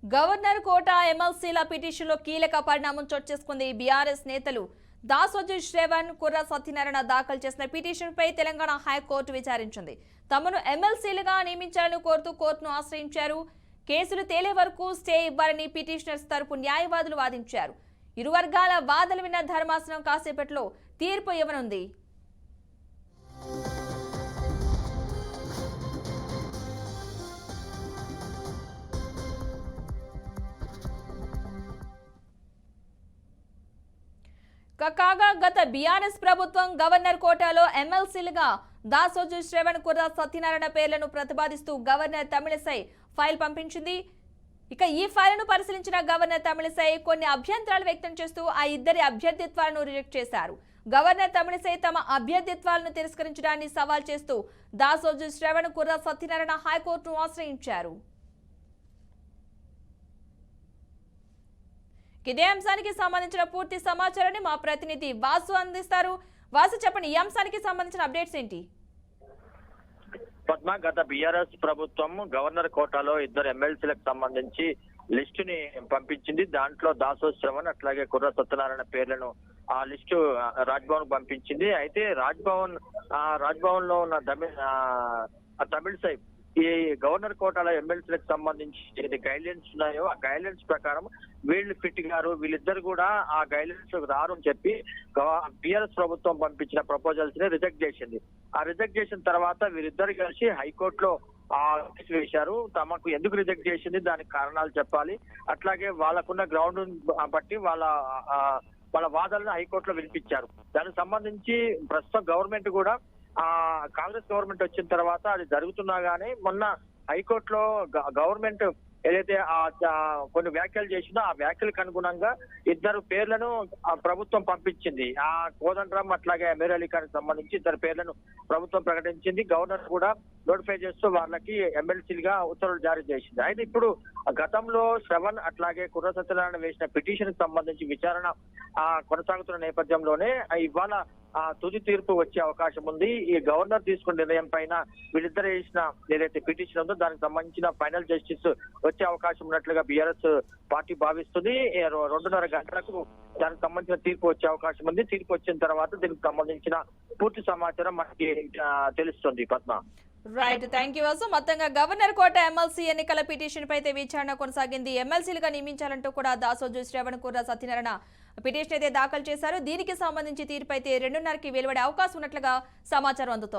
Governor కోట ఎమ్మెల్సీల పిటిషన్లో కీలక పరిణామం చోటు చేసుకుంది. బీఆర్ఎస్ నేతలు దాసోజు శ్రవణ్, కుర్ర సత్యనారాయణ దాఖలు చేసిన పిటిషన్పై తెలంగాణ హైకోర్టు విచారించింది. తమను ఎమ్మెల్సీలుగా నియమించాలని కోరుతూ కోర్టును ఆశ్రయించారు. కేసులు తేలే వరకు స్టే ఇవ్వాలని పిటిషనర్స్ తరపు న్యాయవాదులు వాదించారు. ఇరు వర్గాల వాదనలు విన్న ధర్మాసనం కాసేపట్లో తీర్పు ఇవ్వనుంది. కాగా గత బీఆర్ఎస్ ప్రభుత్వం గవర్నర్ కోటాలో ఎమ్మెల్సీలుగా దాసోజు శ్రవణ్, కుర్ర సత్యనారాయణ పేర్లను ప్రతిపాదిస్తూ గవర్నర్ తమిళిసై ఫైల్ పంపించింది. ఇక ఈ ఫైల్ను పరిశీలించిన గవర్నర్ తమిళిసై కొన్ని అభ్యంతరాలు వ్యక్తం చేస్తూ ఆ ఇద్దరి అభ్యర్థిత్వాలను రిజెక్ట్ చేశారు. గవర్నర్ తమిళిసై తమ అభ్యర్థిత్వాలను తిరస్కరించడాన్ని సవాల్ చేస్తూ దాసోజు శ్రవణ్, కుర్ర సత్యనారాయణ హైకోర్టును ఆశ్రయించారు. ఇదే అంశానికి సంబంధించిన పూర్తి సమాచారాన్ని మా ప్రతినిధి వాసు అందిస్తారు. వాసు, చెప్పండి, ఈ అంశానికి సంబంధించిన అప్డేట్స్ ఏంటి? పద్మ, గత బీఆర్ఎస్ ప్రభుత్వం గవర్నర్ కోటాలో ఇద్దరు ఎమ్మెల్సీలకు సంబంధించి లిస్టుని పంపించింది. దాంట్లో దాసో శ్రవణ్ అట్లాగే కుర్ర సత్యనారాయణ పేర్లను ఆ లిస్టు రాజ్భవన్ పంపించింది. అయితే రాజ్భవన్ లో ఉన్న తమిళిసై ఈ గవర్నర్ కోటాలో ఎమ్మెల్సీలకు సంబంధించి ఏది గైడ్లైన్స్ ఉన్నాయో ఆ గైడ్లైన్స్ ప్రకారం వీళ్ళు ఫిట్ గారు, వీళ్ళిద్దరు కూడా ఆ గైడ్లైన్స్ రారు అని చెప్పి బీఆర్ఎస్ ప్రభుత్వం పంపించిన ప్రపోజల్స్ ని రిజెక్ట్ చేసింది. ఆ రిజెక్ట్ చేసిన తర్వాత వీరిద్దరు కలిసి హైకోర్టులో కేసు వేశారు. తమకు ఎందుకు రిజెక్ట్ చేసింది, దానికి కారణాలు చెప్పాలి, అట్లాగే వాళ్ళకున్న గ్రౌండ్ బట్టి వాళ్ళ వాదనలను హైకోర్టులో వినిపించారు. దానికి సంబంధించి ప్రస్తుతం గవర్నమెంట్ కూడా కాంగ్రెస్ గవర్నమెంట్ వచ్చిన తర్వాత అది జరుగుతున్నా గానీ మొన్న హైకోర్టులో గవర్నమెంట్ ఏదైతే కొన్ని వ్యాఖ్యలు చేసిందో ఆ వ్యాఖ్యలకు అనుగుణంగా ఇద్దరు పేర్లను ప్రభుత్వం పంపించింది. ఆ కోదండరాం అట్లాగే అమీర్ అలీ ఖాన్ సంబంధించి ఇద్దరు పేర్లను ప్రభుత్వం ప్రకటించింది. గవర్నర్ కూడా నోటిఫై చేస్తూ వాళ్ళకి ఎమ్మెల్సీలుగా ఉత్తర్వులు జారీ చేసింది. అయితే ఇప్పుడు గతంలో శ్రవణ్ అట్లాగే కుర్ర సత్యనారాయణ వేసిన పిటిషన్ కి సంబంధించి విచారణ కొనసాగుతున్న నేపథ్యంలోనే ఇవాళ తుది తీర్పు వచ్చే అవకాశం ఉంది. ఈ గవర్నర్ తీసుకున్న నిర్ణయం పైన వీళ్ళిద్దరు వేసిన ఏదైతే పిటిషన్ ఉందో దానికి సంబంధించిన ఫైనల్ జస్టిస్ వచ్చే అవకాశం ఉన్నట్లుగా బీఆర్ఎస్ పార్టీ భావిస్తుంది. 2:30 గంటలకు దానికి సంబంధించిన తీర్పు వచ్చే అవకాశం ఉంది. తీర్పు వచ్చిన తర్వాత దీనికి సంబంధించిన పూర్తి సమాచారం మనకి తెలుస్తుంది. Padma, right, thank you Vasu. మొత్తంగా గవర్నర్ కోట ఎమ్మెల్సీ ఎన్నికల పిటిషన్ పై విచారణ కొనసాగింది. ఎమ్మెల్సీలుగా నియమించాలంటూ కూడా దాసోజు శ్రవణ్, కుర్ర సత్యనారాయణ పిటిషన్ అయితే దాఖలు చేశారు. దీనికి సంబంధించి తీర్పు అయితే 2:30కి వెలువడే అవకాశం ఉన్నట్లుగా సమాచారం అందుతోంది.